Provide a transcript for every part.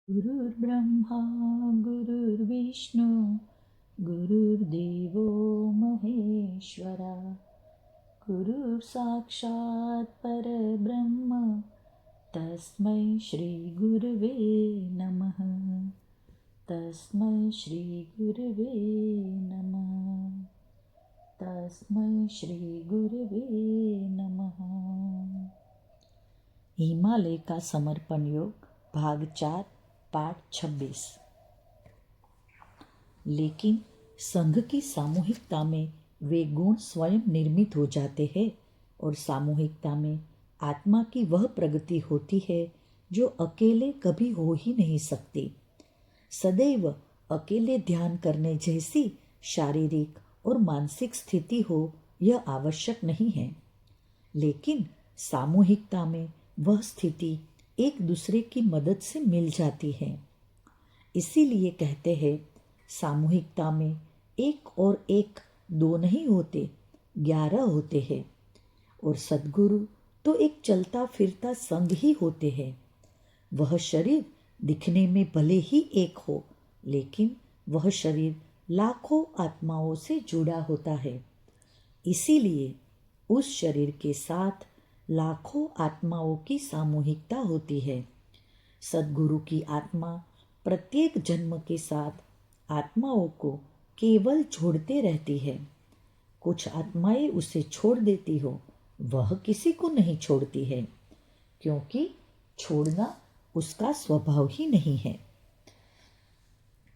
गुरुर्ब्रह्मा गुरुर्विष्णु गुरुर्देवो महेश्वरा गुरुर्साक्षात् परब्रह्म तस्मै श्रीगुरुवे नमः तस्मै श्रीगुरुवे नमः तस्मै श्रीगुरुवे नमः। हिमालय का समर्पण योग भाग 4 पाठ 26। लेकिन संघ की सामूहिकता में वे गुण स्वयं निर्मित हो जाते हैं और सामूहिकता में आत्मा की वह प्रगति होती है जो अकेले कभी हो ही नहीं सकती। सदैव अकेले ध्यान करने जैसी शारीरिक और मानसिक स्थिति हो यह आवश्यक नहीं है, लेकिन सामूहिकता में वह स्थिति एक दूसरे की मदद से मिल जाती है। इसीलिए कहते हैं सामूहिकता में एक और एक दो नहीं होते, 11 होते हैं। और सद्गुरु तो एक चलता फिरता संघ ही होते हैं। वह शरीर दिखने में भले ही एक हो, लेकिन वह शरीर लाखों आत्माओं से जुड़ा होता है। इसीलिए उस शरीर के साथ लाखों आत्माओं की सामूहिकता होती है। सद्गुरु की आत्मा प्रत्येक जन्म के साथ आत्माओं को केवल छोड़ते रहती है। कुछ आत्माएं उसे छोड़ देती हो, वह किसी को नहीं छोड़ती है, क्योंकि छोड़ना उसका स्वभाव ही नहीं है।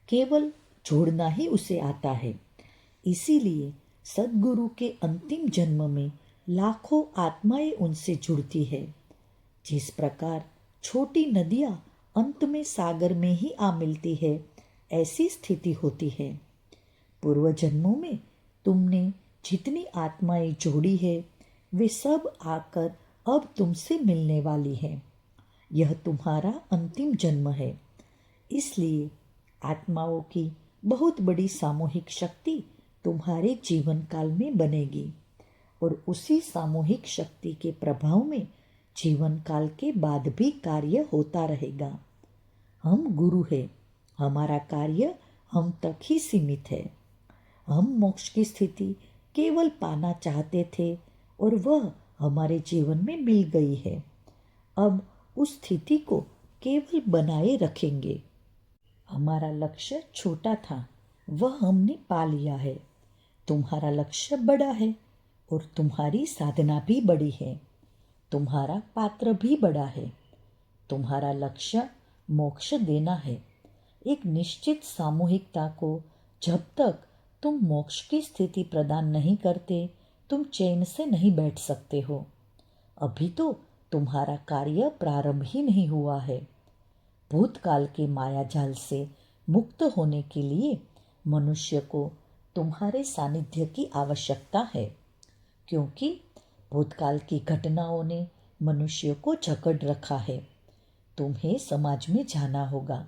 केवल छोड़ना ही उसे आता है। इसीलिए सद्गुरु के अंतिम जन्म में लाखों आत्माएं उनसे जुड़ती है। जिस प्रकार छोटी नदियां अंत में सागर में ही आ मिलती है, ऐसी स्थिति होती है। पूर्व जन्मों में तुमने जितनी आत्माएं जोड़ी है, वे सब आकर अब तुमसे मिलने वाली हैं। यह तुम्हारा अंतिम जन्म है। इसलिए आत्माओं की बहुत बड़ी सामूहिक शक्ति तुम्हारे जीवन काल में बनेगी और उसी सामूहिक शक्ति के प्रभाव में जीवन काल के बाद भी कार्य होता रहेगा। हम गुरु हैं, हमारा कार्य हम तक ही सीमित है। हम मोक्ष की स्थिति केवल पाना चाहते थे और वह हमारे जीवन में मिल गई है। अब उस स्थिति को केवल बनाए रखेंगे। हमारा लक्ष्य छोटा था, वह हमने पा लिया है। तुम्हारा लक्ष्य बड़ा है और तुम्हारी साधना भी बड़ी है। तुम्हारा पात्र भी बड़ा है। तुम्हारा लक्ष्य मोक्ष देना है। एक निश्चित सामूहिकता को जब तक तुम मोक्ष की स्थिति प्रदान नहीं करते, तुम चैन से नहीं बैठ सकते हो। अभी तो तुम्हारा कार्य प्रारंभ ही नहीं हुआ है। भूतकाल के माया जाल से मुक्त होने के लिए मनुष्य को तुम्हारे सानिध्य की आवश्यकता है, क्योंकि भूतकाल की घटनाओं ने मनुष्य को जकड़ रखा है। तुम्हें समाज में जाना होगा,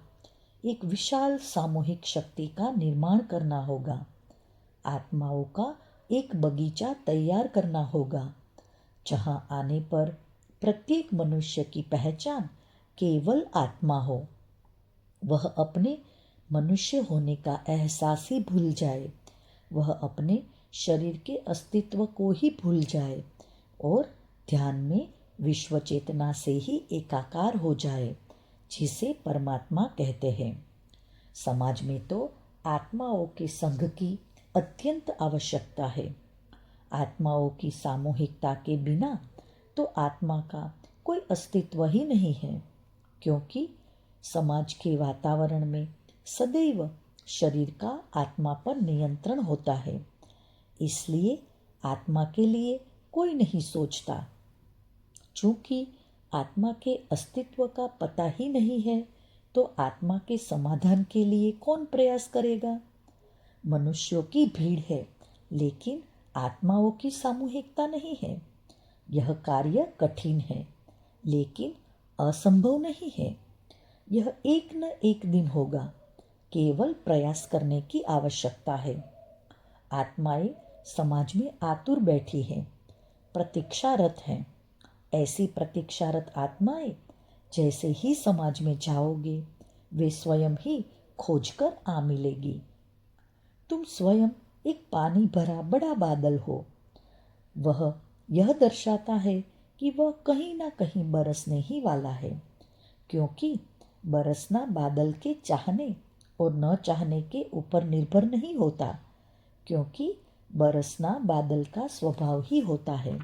एक विशाल सामूहिक शक्ति का निर्माण करना होगा। आत्माओं का एक बगीचा तैयार करना होगा, जहां आने पर प्रत्येक मनुष्य की पहचान केवल आत्मा हो। वह अपने मनुष्य होने का एहसास ही भूल जाए। वह अपने शरीर के अस्तित्व को ही भूल जाए और ध्यान में विश्व चेतना से ही एकाकार हो जाए, जिसे परमात्मा कहते हैं। समाज में तो आत्माओं के संघ की अत्यंत आवश्यकता है। आत्माओं की सामूहिकता के बिना तो आत्मा का कोई अस्तित्व ही नहीं है, क्योंकि समाज के वातावरण में सदैव शरीर का आत्मा पर नियंत्रण होता है। इसलिए आत्मा के लिए कोई नहीं सोचता। चूंकि आत्मा के अस्तित्व का पता ही नहीं है, तो आत्मा के समाधान के लिए कौन प्रयास करेगा। मनुष्यों की भीड़ है, लेकिन आत्माओं की सामूहिकता नहीं है। यह कार्य कठिन है, लेकिन असंभव नहीं है। यह एक न एक दिन होगा। केवल प्रयास करने की आवश्यकता है। आत्माएं समाज में आतुर बैठी हैं, प्रतीक्षारत हैं। ऐसी प्रतीक्षारत आत्माएं जैसे ही समाज में जाओगे, वे स्वयं ही खोजकर आ मिलेगी। तुम स्वयं एक पानी भरा बड़ा बादल हो। वह यह दर्शाता है कि वह कहीं ना कहीं बरसने ही वाला है, क्योंकि बरसना बादल के चाहने और न चाहने के ऊपर निर्भर नहीं होता, क्योंकि बरसना बादल का स्वभाव ही होता है।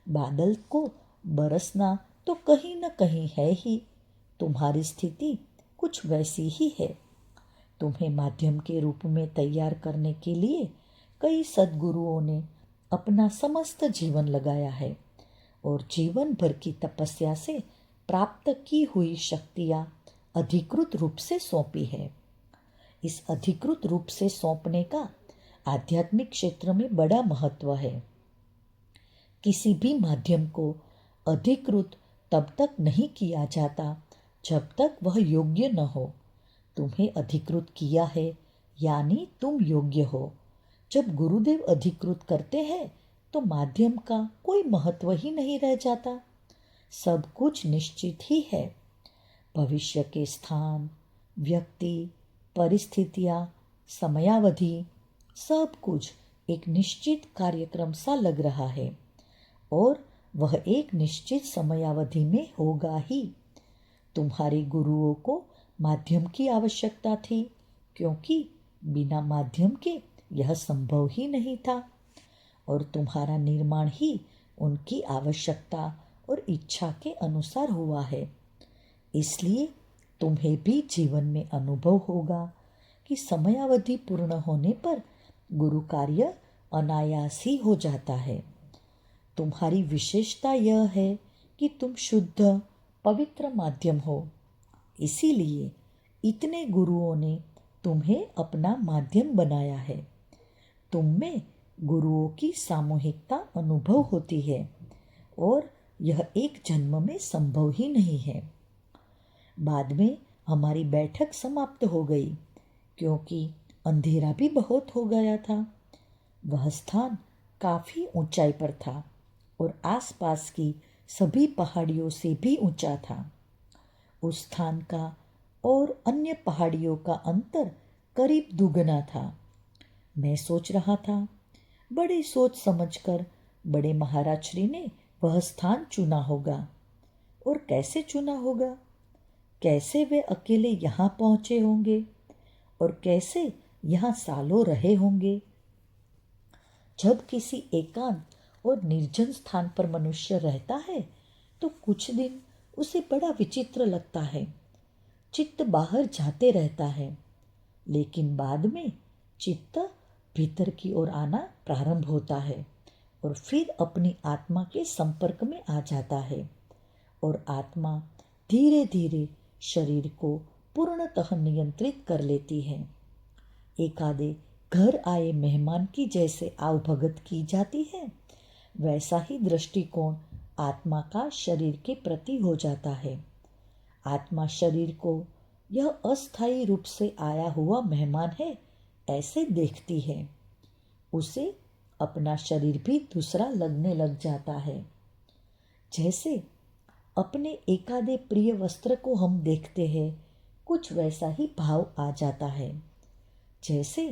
बादल को बरसना तो कहीं न कहीं है ही। तुम्हारी स्थिति कुछ वैसी ही है। तुम्हें माध्यम के रूप में तैयार करने के लिए कई सद्गुरुओं ने अपना समस्त जीवन लगाया है और जीवन भर की तपस्या से प्राप्त की हुई शक्तियाँ अधिकृत रूप से सौंपी है। इस अधिकृत रूप से सौंपने का आध्यात्मिक क्षेत्र में बड़ा महत्व है। किसी भी माध्यम को अधिकृत तब तक नहीं किया जाता जब तक वह योग्य न हो। तुम्हें अधिकृत किया है यानी तुम योग्य हो। जब गुरुदेव अधिकृत करते हैं तो माध्यम का कोई महत्व ही नहीं रह जाता। सब कुछ निश्चित ही है। भविष्य के स्थान, व्यक्ति, परिस्थितियाँ, समयावधि, सब कुछ एक निश्चित कार्यक्रम सा लग रहा है और वह एक निश्चित समयावधि में होगा ही। तुम्हारे गुरुओं को माध्यम की आवश्यकता थी, क्योंकि बिना माध्यम के यह संभव ही नहीं था और तुम्हारा निर्माण ही उनकी आवश्यकता और इच्छा के अनुसार हुआ है। इसलिए तुम्हें भी जीवन में अनुभव होगा कि समयावधि पूर्ण होने पर गुरु कार्य अनायास ही हो जाता है। तुम्हारी विशेषता यह है कि तुम शुद्ध पवित्र माध्यम हो। इसीलिए इतने गुरुओं ने तुम्हें अपना माध्यम बनाया है। तुम में गुरुओं की सामूहिकता अनुभव होती है और यह एक जन्म में संभव ही नहीं है। बाद में हमारी बैठक समाप्त हो गई, क्योंकि अंधेरा भी बहुत हो गया था। वह स्थान काफ़ी ऊंचाई पर था और आसपास की सभी पहाड़ियों से भी ऊंचा था। उस स्थान का और अन्य पहाड़ियों का अंतर करीब दुगना था। मैं सोच रहा था, बड़े सोच समझकर बड़े महाराज श्री ने वह स्थान चुना होगा। और कैसे चुना होगा? कैसे वे अकेले यहाँ पहुँचे होंगे और कैसे यहाँ सालों रहे होंगे? जब किसी एकांत और निर्जन स्थान पर मनुष्य रहता है तो कुछ दिन उसे बड़ा विचित्र लगता है। चित्त बाहर जाते रहता है, लेकिन बाद में चित्त भीतर की ओर आना प्रारंभ होता है और फिर अपनी आत्मा के संपर्क में आ जाता है और आत्मा धीरे धीरे शरीर को पूर्णतः नियंत्रित कर लेती है। एकादे घर आए मेहमान की जैसे आवभगत की जाती है, वैसा ही दृष्टिकोण आत्मा का शरीर के प्रति हो जाता है। आत्मा शरीर को यह अस्थायी रूप से आया हुआ मेहमान है ऐसे देखती है। उसे अपना शरीर भी दूसरा लगने लग जाता है। जैसे अपने एकादे प्रिय वस्त्र को हम देखते हैं, कुछ वैसा ही भाव आ जाता है। जैसे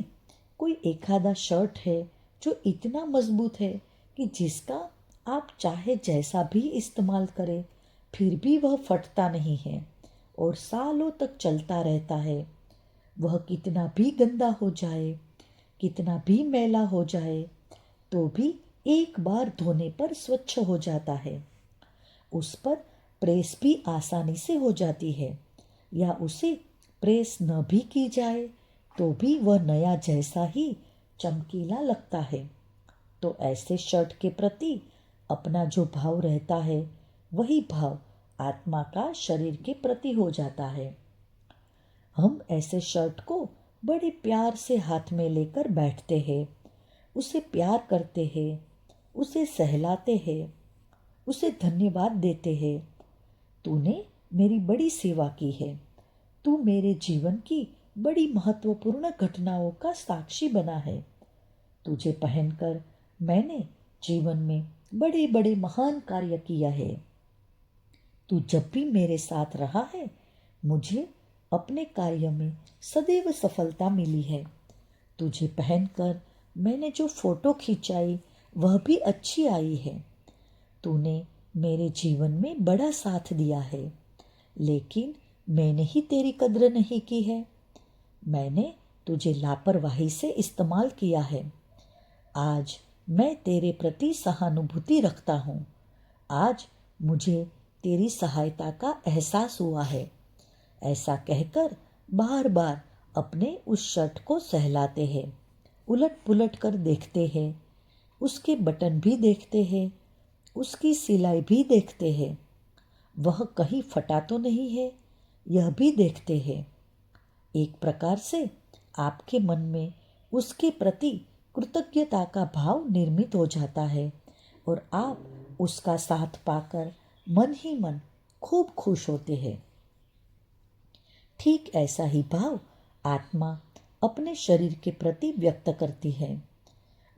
कोई एकादा शर्ट है जो इतना मजबूत है कि जिसका आप चाहे जैसा भी इस्तेमाल करें फिर भी वह फटता नहीं है और सालों तक चलता रहता है। वह कितना भी गंदा हो जाए, कितना भी मैला हो जाए, तो भी एक बार धोने पर स्वच्छ हो जाता है। उस पर प्रेस भी आसानी से हो जाती है, या उसे प्रेस न भी की जाए तो भी वह नया जैसा ही चमकीला लगता है। तो ऐसे शर्ट के प्रति अपना जो भाव रहता है, वही भाव आत्मा का शरीर के प्रति हो जाता है। हम ऐसे शर्ट को बड़े प्यार से हाथ में लेकर बैठते हैं, उसे प्यार करते हैं, उसे सहलाते हैं, उसे धन्यवाद देते हैं। तूने मेरी बड़ी सेवा की है, तू मेरे जीवन की बड़ी महत्वपूर्ण घटनाओं का साक्षी बना है। तुझे पहनकर मैंने जीवन में बड़े बड़े महान कार्य किया है। तू जब भी मेरे साथ रहा है, मुझे अपने कार्य में सदैव सफलता मिली है। तुझे पहनकर मैंने जो फोटो खिंचाई वह भी अच्छी आई है। तूने मेरे जीवन में बड़ा साथ दिया है, लेकिन मैंने ही तेरी कद्र नहीं की है। मैंने तुझे लापरवाही से इस्तेमाल किया है। आज मैं तेरे प्रति सहानुभूति रखता हूँ। आज मुझे तेरी सहायता का एहसास हुआ है। ऐसा कहकर बार बार अपने उस शर्ट को सहलाते हैं, उलट पुलट कर देखते हैं, उसके बटन भी देखते हैं, उसकी सिलाई भी देखते हैं, वह कहीं फटा तो नहीं है यह भी देखते हैं। एक प्रकार से आपके मन में उसके प्रति कृतज्ञता का भाव निर्मित हो जाता है और आप उसका साथ पाकर मन ही मन खूब खुश होते हैं। ठीक ऐसा ही भाव आत्मा अपने शरीर के प्रति व्यक्त करती है।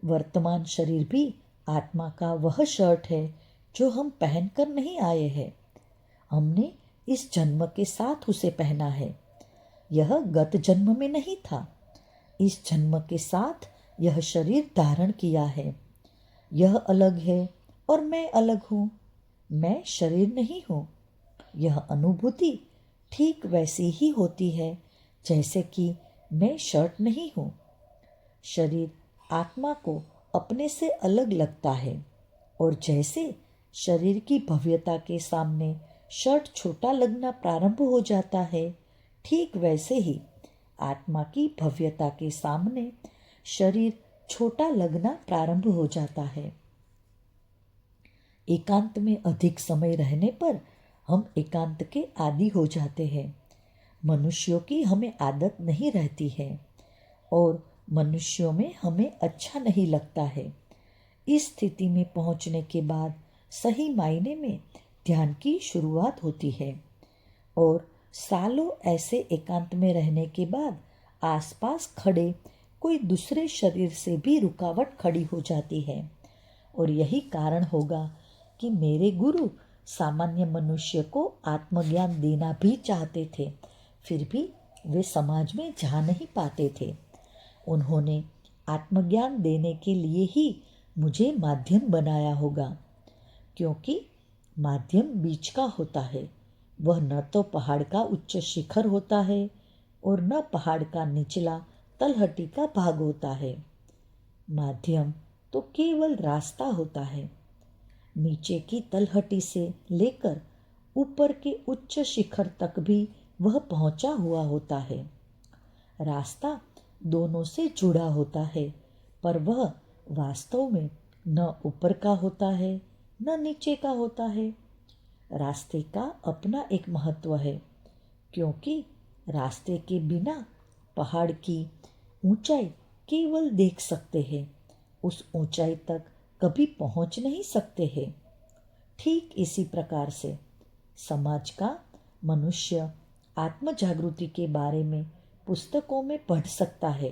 वर्तमान शरीर भी आत्मा का वह शर्ट है जो हम पहनकर नहीं आए हैं। हमने इस जन्म के साथ उसे पहना है। यह गत जन्म में नहीं था। इस जन्म के साथ यह शरीर धारण किया है। यह अलग है और मैं अलग हूँ। मैं शरीर नहीं हूँ। यह अनुभूति ठीक वैसी ही होती है जैसे कि मैं शर्ट नहीं हूँ। शरीर आत्मा को अपने से अलग लगता है और जैसे शरीर की भव्यता के सामने शर्ट छोटा लगना प्रारंभ हो जाता है, ठीक वैसे ही आत्मा की भव्यता के सामने शरीर छोटा लगना प्रारंभ हो जाता है। एकांत में अधिक समय रहने पर हम एकांत के आदी हो जाते हैं। मनुष्यों की हमें आदत नहीं रहती है और मनुष्यों में हमें अच्छा नहीं लगता है। इस स्थिति में पहुंचने के बाद सही मायने में ध्यान की शुरुआत होती है और सालों ऐसे एकांत में रहने के बाद आसपास खड़े कोई दूसरे शरीर से भी रुकावट खड़ी हो जाती है। और यही कारण होगा कि मेरे गुरु सामान्य मनुष्य को आत्मज्ञान देना भी चाहते थे, फिर भी वे समाज में जा नहीं पाते थे। उन्होंने आत्मज्ञान देने के लिए ही मुझे माध्यम बनाया होगा, क्योंकि माध्यम बीच का होता है। वह न तो पहाड़ का उच्च शिखर होता है और न पहाड़ का निचला तलहटी का भाग होता है। माध्यम तो केवल रास्ता होता है। नीचे की तलहटी से लेकर ऊपर के उच्च शिखर तक भी वह पहुंचा हुआ होता है। रास्ता दोनों से जुड़ा होता है, पर वह वास्तव में न ऊपर का होता है न नीचे का होता है। रास्ते का अपना एक महत्व है, क्योंकि रास्ते के बिना पहाड़ की ऊंचाई केवल देख सकते हैं, उस ऊंचाई तक कभी पहुंच नहीं सकते हैं। ठीक इसी प्रकार से समाज का मनुष्य आत्म जागृति के बारे में पुस्तकों में पढ़ सकता है।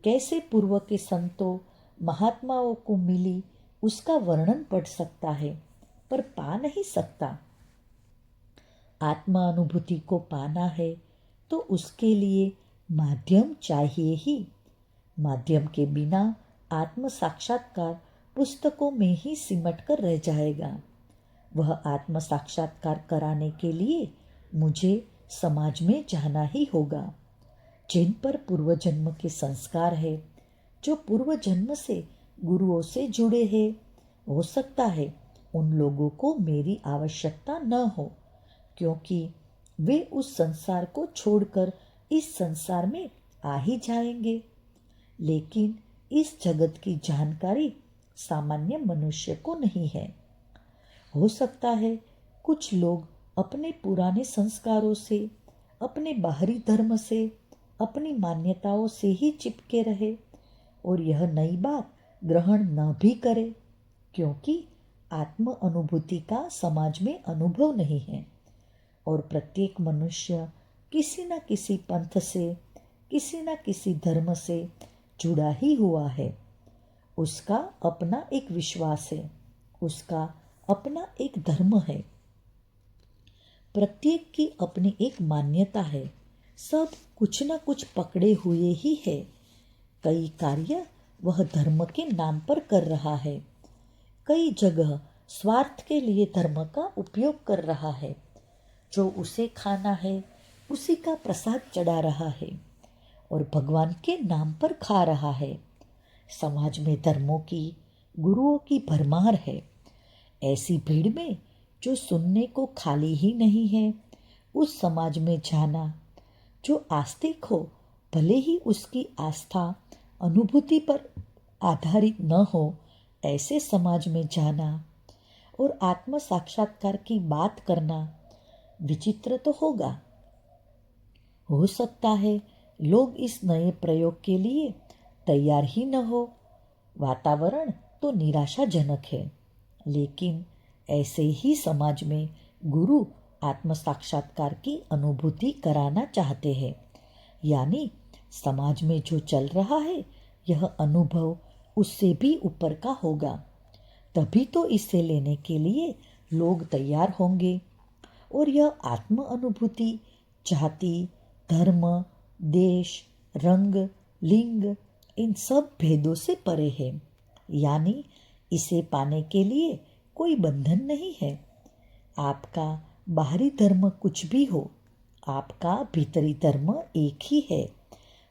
कैसे पूर्व के संतों महात्माओं को मिली उसका वर्णन पढ़ सकता है, पर पा नहीं सकता। आत्मा अनुभूति को पाना है तो उसके लिए माध्यम चाहिए ही। माध्यम के बिना आत्म साक्षात्कार पुस्तकों में ही सिमट कर रह जाएगा। वह आत्म साक्षात्कार कराने के लिए मुझे समाज में जाना ही होगा। जिन पर पूर्व जन्म के संस्कार है, जो पूर्व जन्म से गुरुओं से जुड़े हैं, हो सकता है उन लोगों को मेरी आवश्यकता न हो, क्योंकि वे उस संसार को छोड़कर इस संसार में आ ही जाएंगे। लेकिन इस जगत की जानकारी सामान्य मनुष्य को नहीं है। हो सकता है कुछ लोग अपने पुराने संस्कारों से, अपने बाहरी धर्म से, अपनी मान्यताओं से ही चिपके रहे और यह नई बात ग्रहण न भी करे, क्योंकि आत्म अनुभूति का समाज में अनुभव नहीं है। और प्रत्येक मनुष्य किसी न किसी पंथ से, किसी न किसी धर्म से जुड़ा ही हुआ है। उसका अपना एक विश्वास है, उसका अपना एक धर्म है। प्रत्येक की अपनी एक मान्यता है सब कुछ न कुछ पकड़े हुए ही है। कई कार्य वह धर्म के नाम पर कर रहा है, कई जगह स्वार्थ के लिए धर्म का उपयोग कर रहा है। जो उसे खाना है उसी का प्रसाद चढ़ा रहा है और भगवान के नाम पर खा रहा है। समाज में धर्मों की, गुरुओं की भरमार है। ऐसी भीड़ में जो सुनने को खाली ही नहीं है, उस समाज में जाना, जो आस्तिक हो भले ही उसकी आस्था अनुभूति पर आधारित न हो, ऐसे समाज में जाना और आत्म साक्षात्कार की बात करना विचित्र तो होगा। हो सकता है लोग इस नए प्रयोग के लिए तैयार ही न हो। वातावरण तो निराशाजनक है, लेकिन ऐसे ही समाज में गुरु आत्म साक्षात्कार की अनुभूति कराना चाहते हैं। यानी समाज में जो चल रहा है यह अनुभव उससे भी ऊपर का होगा, तभी तो इसे लेने के लिए लोग तैयार होंगे। और यह आत्म अनुभूति जाति, धर्म, देश, रंग, लिंग इन सब भेदों से परे है। यानी इसे पाने के लिए कोई बंधन नहीं है। आपका बाहरी धर्म कुछ भी हो, आपका भीतरी धर्म एक ही है।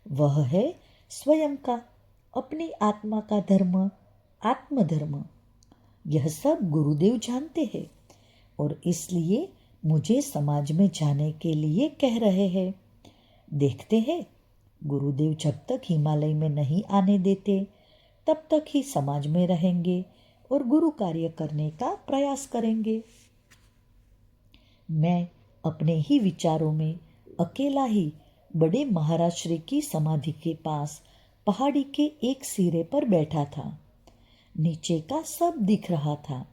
वह है स्वयं का, अपनी आत्मा का धर्म, आत्मधर्म। यह सब गुरुदेव जानते हैं और इसलिए मुझे समाज में जाने के लिए कह रहे हैं। देखते हैं, गुरुदेव जब तक हिमालय में नहीं आने देते तब तक ही समाज में रहेंगे और गुरु कार्य करने का प्रयास करेंगे। मैं अपने ही विचारों में अकेला ही बड़े महाराज श्री की समाधि के पास पहाड़ी के एक सिरे पर बैठा था। नीचे का सब दिख रहा था।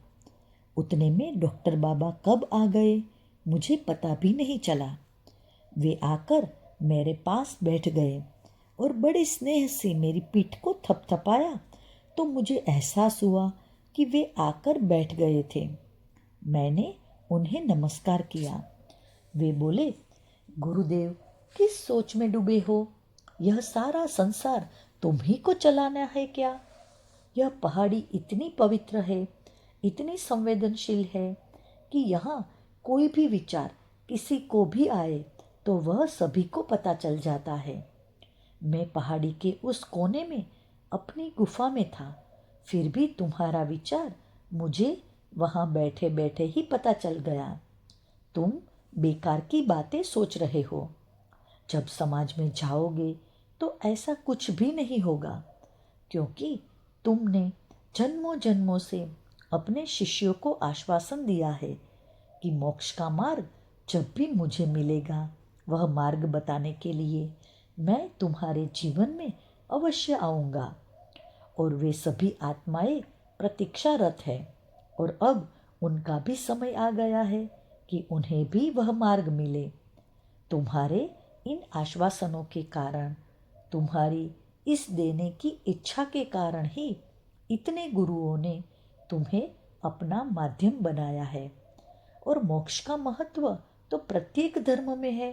उतने में डॉक्टर बाबा कब आ गए मुझे पता भी नहीं चला। वे आकर मेरे पास बैठ गए और बड़े स्नेह से मेरी पीठ को थपथपाया तो मुझे एहसास हुआ कि वे आकर बैठ गए थे। मैंने उन्हें नमस्कार किया। वे बोले, गुरुदेव किस सोच में डूबे हो? यह सारा संसार तुम ही को चलाना है क्या? यह पहाड़ी इतनी पवित्र है, इतनी संवेदनशील है कि यहाँ कोई भी विचार किसी को भी आए तो वह सभी को पता चल जाता है। मैं पहाड़ी के उस कोने में अपनी गुफा में था, फिर भी तुम्हारा विचार मुझे वहाँ बैठे बैठे ही पता चल गया। तुम बेकार की बातें सोच रहे हो। जब समाज में जाओगे तो ऐसा कुछ भी नहीं होगा, क्योंकि तुमने जन्मों जन्मों से अपने शिष्यों को आश्वासन दिया है कि मोक्ष का मार्ग जब भी मुझे मिलेगा, वह मार्ग बताने के लिए मैं तुम्हारे जीवन में अवश्य आऊँगा। और वे सभी आत्माएं प्रतीक्षारत है और अब उनका भी समय आ गया है कि उन्हें भी वह मार्ग मिले। तुम्हारे इन आश्वासनों के कारण, तुम्हारी इस देने की इच्छा के कारण ही इतने गुरुओं ने तुम्हें अपना माध्यम बनाया है। और मोक्ष का महत्व तो प्रत्येक धर्म में है।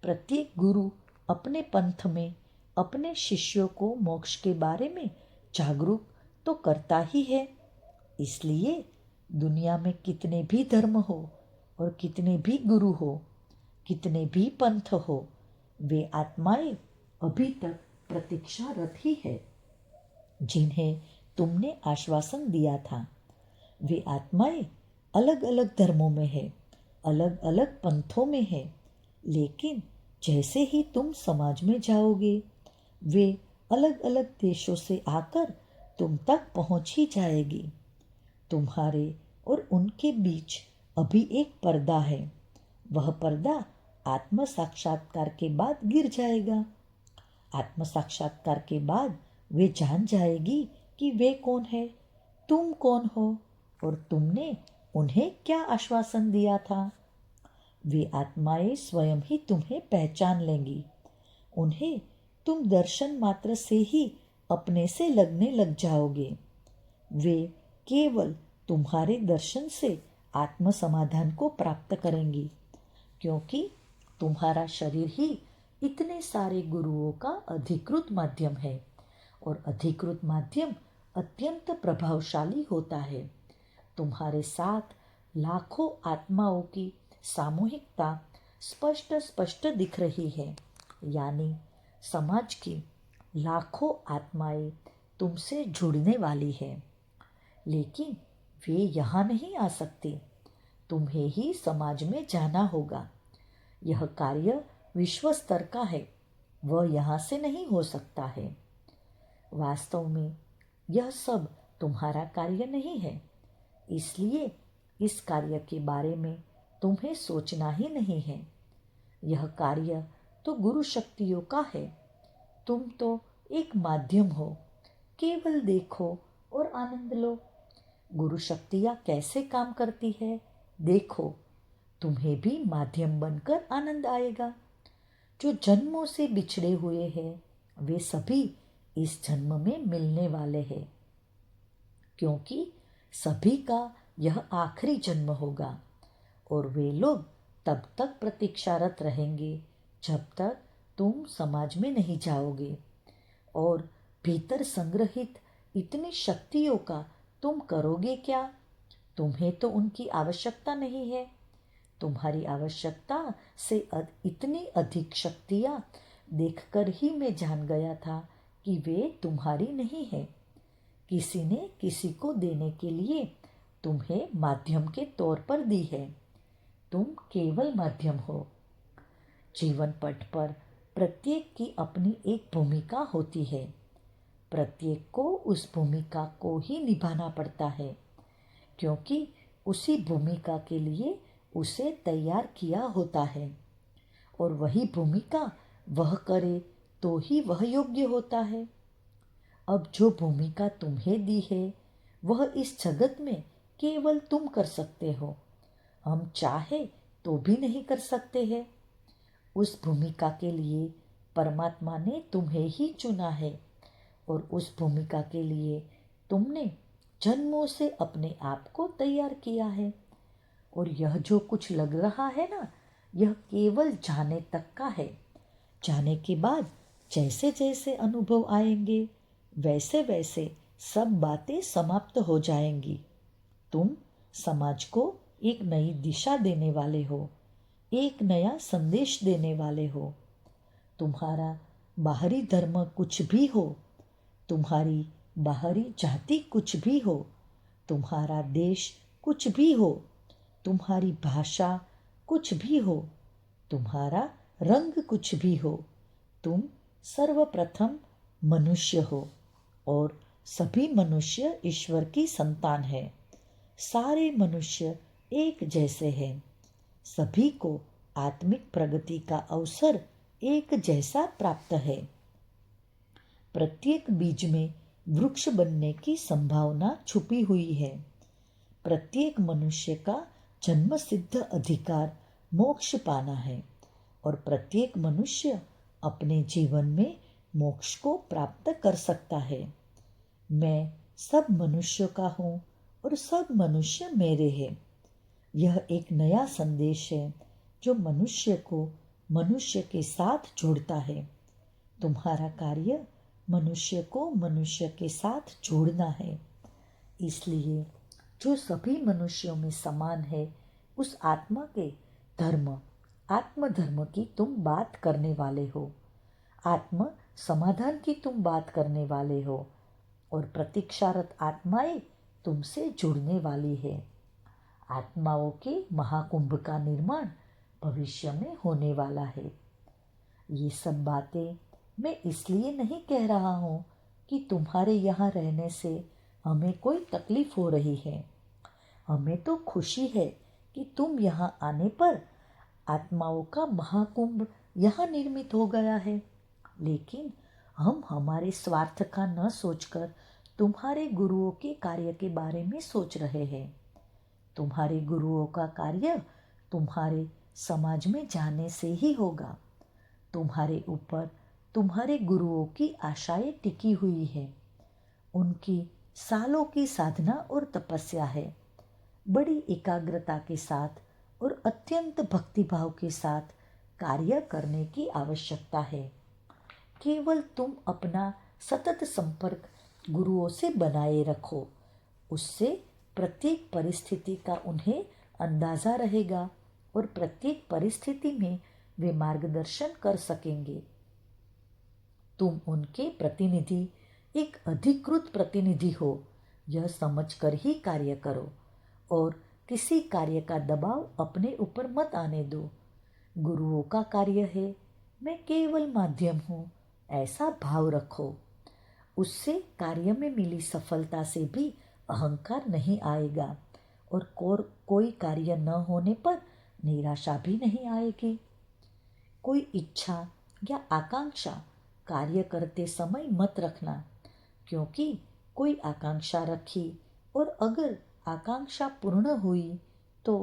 प्रत्येक गुरु अपने पंथ में अपने शिष्यों को मोक्ष के बारे में जागरूक तो करता ही है। इसलिए दुनिया में कितने भी धर्म हो और कितने भी गुरु हो, कितने भी पंथ हो, वे आत्माएं अभी तक प्रतीक्षारत ही है जिन्हें तुमने आश्वासन दिया था। वे आत्माएं अलग अलग धर्मों में है, अलग अलग पंथों में है, लेकिन जैसे ही तुम समाज में जाओगे वे अलग अलग देशों से आकर तुम तक पहुंच ही जाएगी। तुम्हारे और उनके बीच अभी एक पर्दा है। वह पर्दा आत्म साक्षात्कार के बाद गिर जाएगा। आत्म साक्षात्कार के बाद वे जान जाएगी कि वे कौन है, तुम कौन हो और तुमने उन्हें क्या आश्वासन दिया था। वे आत्माएं स्वयं ही तुम्हें पहचान लेंगी। उन्हें तुम दर्शन मात्र से ही अपने से लगने लग जाओगे। वे केवल तुम्हारे दर्शन से आत्म समाधान को प्राप्त करेंगी, क्योंकि तुम्हारा शरीर ही इतने सारे गुरुओं का अधिकृत माध्यम है और अधिकृत माध्यम अत्यंत प्रभावशाली होता है। तुम्हारे साथ लाखों आत्माओं की सामूहिकता स्पष्ट स्पष्ट दिख रही है, यानी समाज की लाखों आत्माएं तुमसे जुड़ने वाली है। लेकिन वे यहाँ नहीं आ सकते, तुम्हें ही समाज में जाना होगा। यह कार्य विश्व स्तर का है, वह यहाँ से नहीं हो सकता है। वास्तव में यह सब तुम्हारा कार्य नहीं है, इसलिए इस कार्य के बारे में तुम्हें सोचना ही नहीं है। यह कार्य तो गुरु शक्तियों का है, तुम तो एक माध्यम हो। केवल देखो और आनंद लो। गुरु शक्तियाँ कैसे काम करती है देखो, तुम्हें भी माध्यम बनकर आनंद आएगा। जो जन्मों से बिछड़े हुए हैं वे सभी इस जन्म में मिलने वाले हैं, क्योंकि सभी का यह आखिरी जन्म होगा और वे लोग तब तक प्रतीक्षारत रहेंगे जब तक तुम समाज में नहीं जाओगे। और भीतर संग्रहित इतनी शक्तियों का तुम करोगे क्या? तुम्हें तो उनकी आवश्यकता नहीं है। तुम्हारी आवश्यकता से इतनी अधिक शक्तियाँ देखकर ही मैं जान गया था कि वे तुम्हारी नहीं है। किसी ने किसी को देने के लिए तुम्हें माध्यम के तौर पर दी है, तुम केवल माध्यम हो। जीवन पट पर प्रत्येक की अपनी एक भूमिका होती है, प्रत्येक को उस भूमिका को ही निभाना पड़ता है, क्योंकि उसी भूमिका के लिए उसे तैयार किया होता है और वही भूमिका वह करे तो ही वह योग्य होता है। अब जो भूमिका तुम्हें दी है वह इस जगत में केवल तुम कर सकते हो, हम चाहे तो भी नहीं कर सकते हैं। उस भूमिका के लिए परमात्मा ने तुम्हें ही चुना है और उस भूमिका के लिए तुमने जन्मों से अपने आप को तैयार किया है। और यह जो कुछ लग रहा है ना, यह केवल जाने तक का है। जाने के बाद जैसे जैसे अनुभव आएंगे वैसे वैसे सब बातें समाप्त हो जाएंगी। तुम समाज को एक नई दिशा देने वाले हो, एक नया संदेश देने वाले हो। तुम्हारा बाहरी धर्म कुछ भी हो, तुम्हारी बाहरी जाति कुछ भी हो, तुम्हारा देश कुछ भी हो, तुम्हारी भाषा कुछ भी हो, तुम्हारा रंग कुछ भी हो, तुम सर्वप्रथम मनुष्य हो और सभी मनुष्य ईश्वर की संतान है। सारे मनुष्य एक जैसे हैं, सभी को आत्मिक प्रगति का अवसर एक जैसा प्राप्त है। प्रत्येक बीज में वृक्ष बनने की संभावना छुपी हुई है। प्रत्येक मनुष्य का जन्म सिद्ध अधिकार मोक्ष पाना है और प्रत्येक मनुष्य अपने जीवन में मोक्ष को प्राप्त कर सकता है। मैं सब मनुष्यों का हूँ और सब मनुष्य मेरे हैं। यह एक नया संदेश है जो मनुष्य को मनुष्य के साथ जोड़ता है। तुम्हारा कार्य मनुष्य को मनुष्य के साथ जोड़ना है। इसलिए जो सभी मनुष्यों में समान है उस आत्मा के धर्म, आत्मधर्म की तुम बात करने वाले हो। आत्म समाधान की तुम बात करने वाले हो और प्रतीक्षारत आत्माएं तुमसे जुड़ने वाली है। आत्माओं के महाकुंभ का निर्माण भविष्य में होने वाला है। ये सब बातें मैं इसलिए नहीं कह रहा हूँ कि तुम्हारे यहाँ रहने से हमें कोई तकलीफ हो रही है। हमें तो खुशी है कि तुम यहाँ आने पर आत्माओं का महाकुंभ यहाँ निर्मित हो गया है। लेकिन हम हमारे स्वार्थ का न सोचकर तुम्हारे गुरुओं के कार्य के बारे में सोच रहे हैं। तुम्हारे गुरुओं का कार्य तुम्हारे समाज में जाने से ही होगा। तुम्हारे ऊपर तुम्हारे गुरुओं की आशाएं टिकी हुई है। उनकी सालों की साधना और तपस्या है। बड़ी एकाग्रता के साथ और अत्यंत भक्तिभाव के साथ कार्य करने की आवश्यकता है। केवल तुम अपना सतत संपर्क गुरुओं से बनाए रखो, उससे प्रत्येक परिस्थिति का उन्हें अंदाजा रहेगा और प्रत्येक परिस्थिति में वे मार्गदर्शन कर सकेंगे। तुम उनके प्रतिनिधि, एक अधिकृत प्रतिनिधि हो, यह समझकर ही कार्य करो और किसी कार्य का दबाव अपने ऊपर मत आने दो। गुरुओं का कार्य है, मैं केवल माध्यम हूँ, ऐसा भाव रखो। उससे कार्य में मिली सफलता से भी अहंकार नहीं आएगा और कोई कार्य न होने पर निराशा भी नहीं आएगी। कोई इच्छा या आकांक्षा कार्य करते समय मत रखना, क्योंकि कोई आकांक्षा रखी और अगर आकांक्षा पूर्ण हुई तो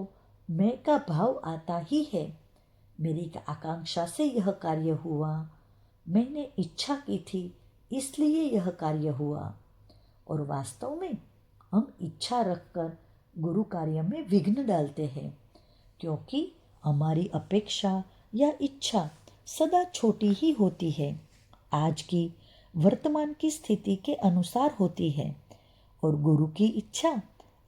मैं का भाव आता ही है। मेरी आकांक्षा से यह कार्य हुआ, मैंने इच्छा की थी इसलिए यह कार्य हुआ। और वास्तव में हम इच्छा रखकर गुरु कार्य में विघ्न डालते हैं, क्योंकि हमारी अपेक्षा या इच्छा सदा छोटी ही होती है, आज की वर्तमान की स्थिति के अनुसार होती है, और गुरु की इच्छा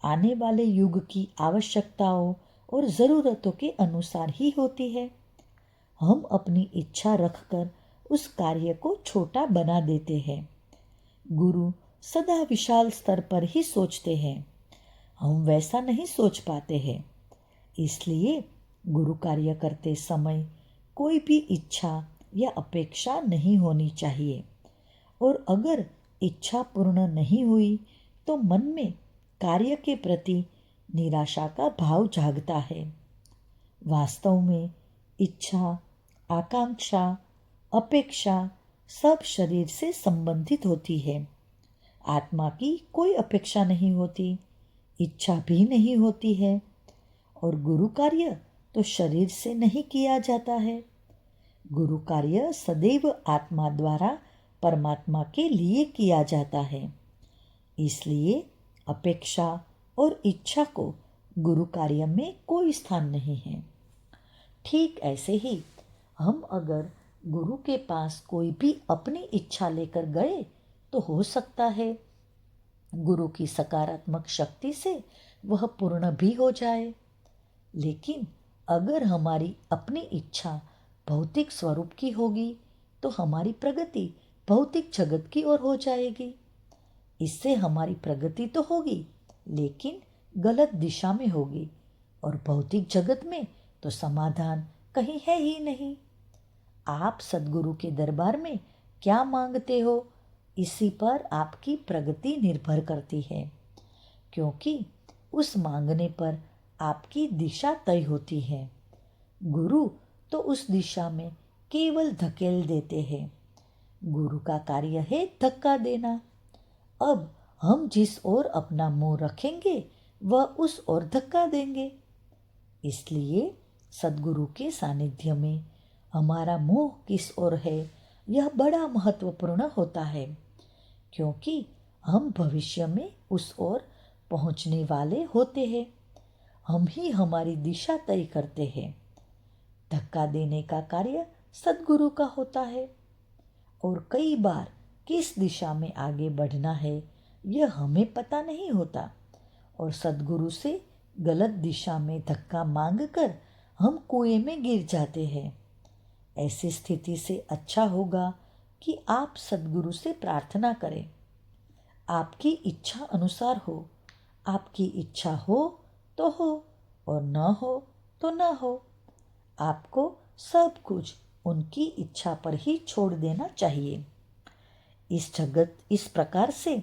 आने वाले युग की आवश्यकताओं और ज़रूरतों के अनुसार ही होती है। हम अपनी इच्छा रखकर उस कार्य को छोटा बना देते हैं। गुरु सदा विशाल स्तर पर ही सोचते हैं, हम वैसा नहीं सोच पाते हैं। इसलिए गुरु कार्य करते समय कोई भी इच्छा या अपेक्षा नहीं होनी चाहिए, और अगर इच्छा पूर्ण नहीं हुई तो मन में कार्य के प्रति निराशा का भाव जागता है। वास्तव में इच्छा, आकांक्षा, अपेक्षा सब शरीर से संबंधित होती है। आत्मा की कोई अपेक्षा नहीं होती, इच्छा भी नहीं होती है, और गुरु कार्य तो शरीर से नहीं किया जाता है। गुरु कार्य सदैव आत्मा द्वारा परमात्मा के लिए किया जाता है। इसलिए अपेक्षा और इच्छा को गुरु कार्य में कोई स्थान नहीं है। ठीक ऐसे ही हम अगर गुरु के पास कोई भी अपनी इच्छा लेकर गए तो हो सकता है गुरु की सकारात्मक शक्ति से वह पूर्ण भी हो जाए। लेकिन अगर हमारी अपनी इच्छा भौतिक स्वरूप की होगी तो हमारी प्रगति भौतिक जगत की ओर हो जाएगी। इससे हमारी प्रगति तो होगी, लेकिन गलत दिशा में होगी, और भौतिक जगत में तो समाधान कहीं है ही नहीं। आप सद्गुरु के दरबार में क्या मांगते हो, इसी पर आपकी प्रगति निर्भर करती है, क्योंकि उस मांगने पर आपकी दिशा तय होती है। गुरु तो उस दिशा में केवल धकेल देते हैं। गुरु का कार्य है धक्का देना। अब हम जिस ओर अपना मुंह रखेंगे वह उस ओर धक्का देंगे। इसलिए सद्गुरु के सानिध्य में हमारा मुंह किस ओर है यह बड़ा महत्वपूर्ण होता है, क्योंकि हम भविष्य में उस ओर पहुंचने वाले होते हैं। हम ही हमारी दिशा तय करते हैं। धक्का देने का कार्य सद्गुरु का होता है, और कई बार किस दिशा में आगे बढ़ना है यह हमें पता नहीं होता, और सद्गुरु से गलत दिशा में धक्का मांगकर हम कुएं में गिर जाते हैं। ऐसी स्थिति से अच्छा होगा कि आप सद्गुरु से प्रार्थना करें, आपकी इच्छा अनुसार हो। आपकी इच्छा हो तो हो और न हो तो न हो। आपको सब कुछ उनकी इच्छा पर ही छोड़ देना चाहिए। इस प्रकार से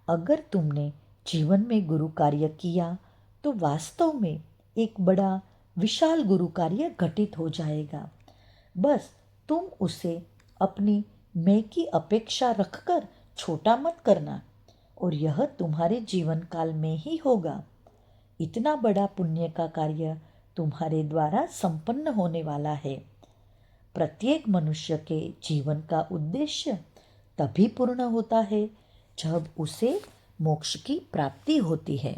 अगर तुमने जीवन में गुरु कार्य किया तो वास्तव में एक बड़ा विशाल गुरु कार्य घटित हो जाएगा। बस तुम उसे अपनी मैं की अपेक्षा रखकर छोटा मत करना, और यह तुम्हारे जीवन काल में ही होगा। इतना बड़ा पुण्य का कार्य तुम्हारे द्वारा संपन्न होने वाला है। प्रत्येक मनुष्य के जीवन का उद्देश्य तभी पूर्ण होता है जब उसे मोक्ष की प्राप्ति होती है।